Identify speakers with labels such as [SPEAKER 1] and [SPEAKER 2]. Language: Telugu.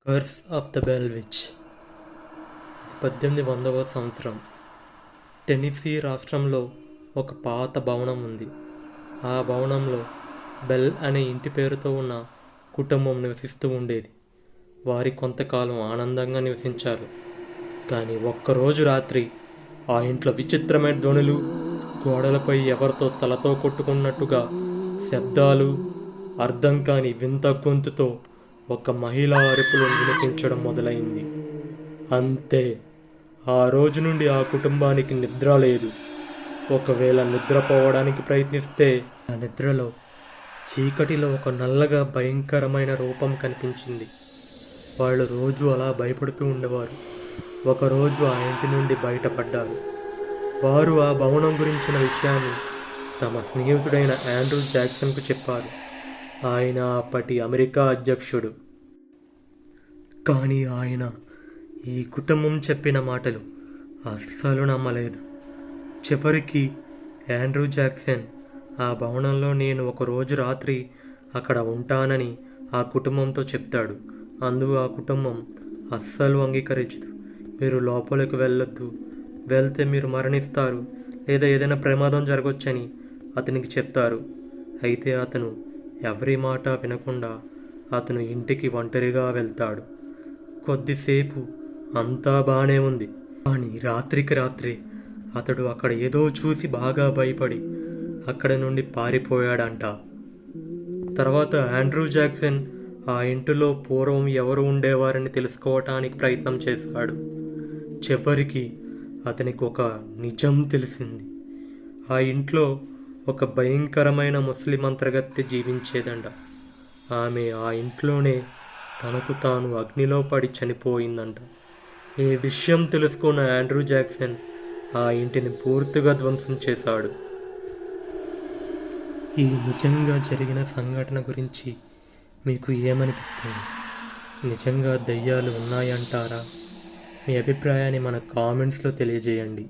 [SPEAKER 1] Curse of the bell which. ఇది 1800వ సంవత్సరం. టెన్నెసీ రాష్ట్రంలో ఒక పాత భవనం ఉంది. ఆ భవనంలో బెల్ అనే ఇంటి పేరుతో ఉన్న కుటుంబం నివసిస్తూ ఉండేది. వారి కొంతకాలం ఆనందంగా నివసించారు. కానీ ఒక్కరోజు రాత్రి ఆ ఇంట్లో విచిత్రమైన ధ్వనులు, గోడలపై ఎవరితో తలతో కొట్టుకున్నట్టుగా శబ్దాలు, అర్థం కాని వింత గొంతుతో ఒక మహిళా అరుపులు వినిపించడం మొదలైంది. అంతే, ఆ రోజు నుండి ఆ కుటుంబానికి నిద్ర లేదు. ఒకవేళ నిద్రపోవడానికి ప్రయత్నిస్తే ఆ నిద్రలో చీకటిలో ఒక నల్లగా భయంకరమైన రూపం కనిపించింది. వాళ్ళు రోజు అలా భయపడుతూ ఉండేవారు. ఒకరోజు ఆ ఇంటి నుండి బయటపడ్డారు. వారు ఆ భవనం గురించిన విషయాన్ని తమ స్నేహితుడైన ఆండ్రూ జాక్సన్కు చెప్పారు. ఆయన అప్పటి అమెరికా అధ్యక్షుడు. కానీ ఆయన ఈ కుటుంబం చెప్పిన మాటలు అస్సలు నమ్మలేదు. చివరికి ఆండ్రూ జాక్సన్ ఆ భవనంలో నేను ఒకరోజు రాత్రి అక్కడ ఉంటానని ఆ కుటుంబంతో చెప్తాడు. అందుకు ఆ కుటుంబం అస్సలు అంగీకరించదు. మీరు లోపలికి వెళ్ళొద్దు, వెళ్తే మీరు మరణిస్తారు లేదా ఏదైనా ప్రమాదం జరగవచ్చని అతనికి చెప్తారు. అయితే అతను ఎవరి మాట వినకుండా అతను ఇంటికి ఒంటరిగా వెళ్తాడు. కొద్దిసేపు అంతా బాగానే ఉంది. కానీ రాత్రికి రాత్రే అతడు అక్కడ ఏదో చూసి బాగా భయపడి అక్కడ నుండి పారిపోయాడంట. తర్వాత ఆండ్రూ జాక్సన్ ఆ ఇంటిలో పూర్వం ఎవరు ఉండేవారని తెలుసుకోవటానికి ప్రయత్నం చేశాడు. చివరికి అతనికి ఒక నిజం తెలిసింది. ఆ ఇంట్లో ఒక భయంకరమైన ముస్లిం మంత్రగత్తె జీవించేదంట. ఆమె ఆ ఇంట్లోనే తనకు తాను అగ్నిలో పడి చనిపోయిందంట. ఈ విషయం తెలుసుకున్న ఆండ్రూ జాక్సన్ ఆ ఇంటిని పూర్తిగా ధ్వంసం చేశాడు. ఈ నిజంగా జరిగిన సంఘటన గురించి మీకు ఏమనిపిస్తుంది? నిజంగా దయ్యాలు ఉన్నాయంటారా? మీ అభిప్రాయాన్ని మన కామెంట్స్లో తెలియజేయండి.